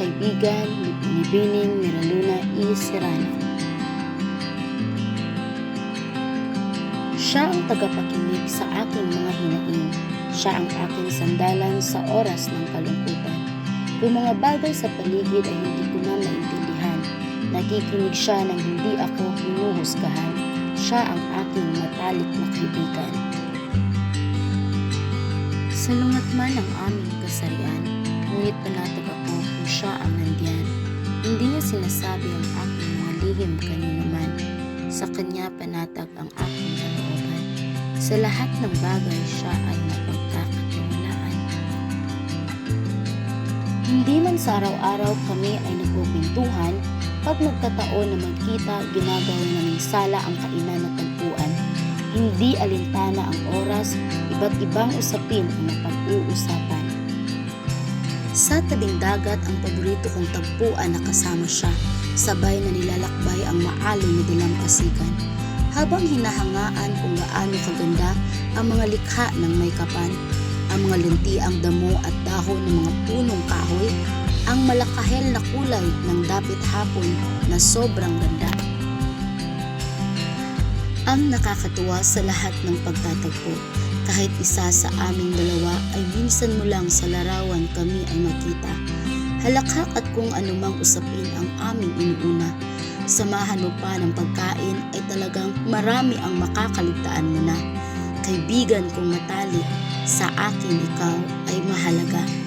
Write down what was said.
kaibigan ni Binibining Miraluna E. Serrano. Siya ang tagapakinig sa aking mga hinaing. Siya ang aking sandalan sa oras ng kalungkutan. Kung mga bagay sa paligid ay hindi ko na maintindihan, nakikinig siya nang hindi ako hinuhusgahan. Siya ang aking matalik na kaibigan. Salungat man ang aming kasarian, ngunit panatag ako kung siya ang nandiyan. Hindi niya sinasabi ang aking mga lihim kanino man. Sa kanya panatag ang aking kalooban. Sa lahat ng bagay siya ay mapagkakatiwalaan. Hindi man sa araw-araw kami ay nagpupintuhan, pag nagkataon na magkita, ginagawa naming sala ang kainan at tagpuan. Hindi alintana ang oras, iba't ibang usapin ang napag-uusapan. Sa tabing dagat ang paborito kong tagpuan na kasama siya, sabay na nilalakbay ang maalon na dalampasigan. Habang hinahangaan kung gaano kaganda ang mga likha ng may kapan, ang mga luntiang damo at dahon ng mga punong kahoy, ang malakahel na kulay ng dapit hapon na sobrang ganda. Ang nakakatuwa sa lahat ng pagtatagpo, kahit isa sa aming dalawa ay minsan mo lang sa larawan kami ay makita. Halakhak at kung anumang usapin ang aming inuuna, samahan mo pa ng pagkain ay talagang marami ang makakaligtaan mo na. Kaibigan kong matalik, sa akin ikaw ay mahalaga.